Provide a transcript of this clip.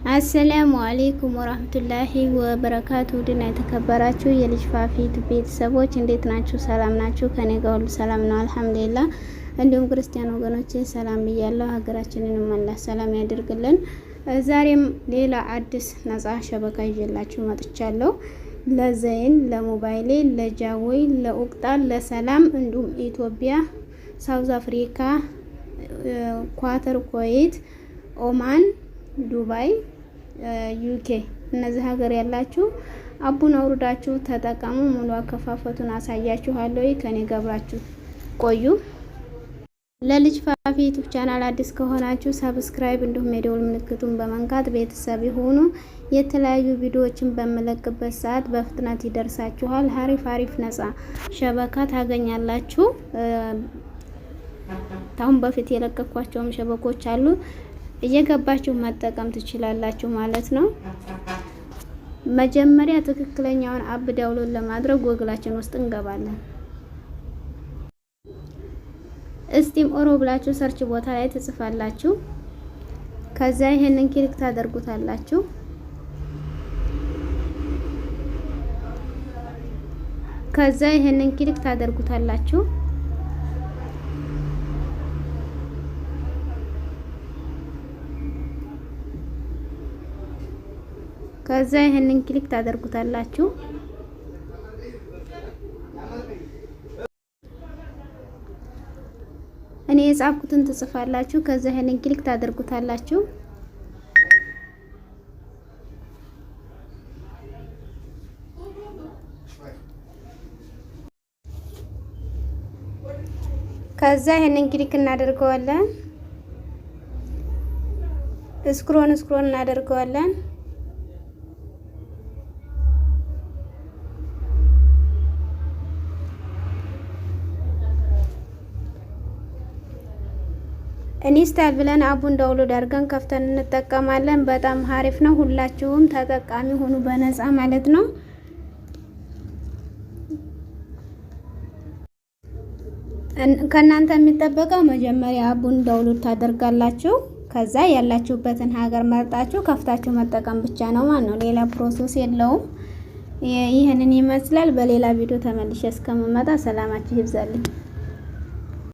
አሰላሙ አለይኩም ወራህመቱላሂ ወበረካቱ። ድና የተከበራችሁ የልጅ ፋፊት ቤተሰቦች እንዴት ናችሁ? ሰላም ናችሁ? ከኔ ጋር ሁሉ ሰላም ነው አልሐምዱሊላህ። እንዲሁም ክርስቲያን ወገኖቼ ሰላም ብያለሁ። ሀገራችንን አላህ ሰላም ያድርግልን። ዛሬም ሌላ አዲስ ነፃ ሸበካ ይዤላችሁ መጥቻለሁ። ለዘይን፣ ለሞባይሌ፣ ለጃዌ፣ ለኡቅጣል፣ ለሰላም እንዲሁም ኢትዮጵያ፣ ሳውዝ አፍሪካ፣ ኳተር፣ ኩዌት፣ ኦማን፣ ዱባይ፣ ዩኬ እነዚህ ሀገር ያላችሁ አቡን አውርዳችሁ ተጠቀሙ። ሙሉ አከፋፈቱን አሳያችኋለሁ። ከኔ ገብራችሁ ቆዩ። ለልጅ ፋፊ ዩቲዩብ ቻናል አዲስ ከሆናችሁ ሰብስክራይብ እንዲሁም የደወል ምልክቱን በመንካት ቤተሰብ ይሁኑ። የተለያዩ ቪዲዮዎችን በመለቅበት ሰዓት በፍጥነት ይደርሳችኋል። አሪፍ ነፃ ሸበካ ታገኛላችሁ። ታሁን በፊት የለቀኳቸውም ሸበኮች አሉ። እየገባችሁ መጠቀም ትችላላችሁ ማለት ነው። መጀመሪያ ትክክለኛውን አፕ ዳውንሎድ ለማድረግ ጎግላችን ውስጥ እንገባለን። እስቲም ኦሮ ብላችሁ ሰርች ቦታ ላይ ትጽፋላችሁ። ከዛ ይሄንን ክሊክ ታደርጉታላችሁ። ከዛ ይሄንን ክሊክ ታደርጉታላችሁ። ከዛ ይሄንን ክሊክ ታደርጉታላችሁ። እኔ የጻፍኩትን ትጽፋላችሁ። ከዛ ይሄንን ክሊክ ታደርጉታላችሁ። ከዛ ይሄንን ክሊክ እናደርገዋለን። ስክሮን እናደርገዋለን። ኢንስታል ብለን አቡን ዳውንሎድ አድርገን ከፍተን እንጠቀማለን። በጣም አሪፍ ነው። ሁላችሁም ተጠቃሚ ሆኑ በነፃ ማለት ነው። ከእናንተ የሚጠበቀው መጀመሪያ አቡን ዳውንሎድ ታደርጋላችሁ። ከዛ ያላችሁበትን ሀገር መርጣችሁ ከፍታችሁ መጠቀም ብቻ ነው ማለት ነው። ሌላ ፕሮሰስ የለውም። ይህንን ይመስላል። በሌላ ቪዲዮ ተመልሼ እስከምመጣ ሰላማችሁ ይብዛልኝ።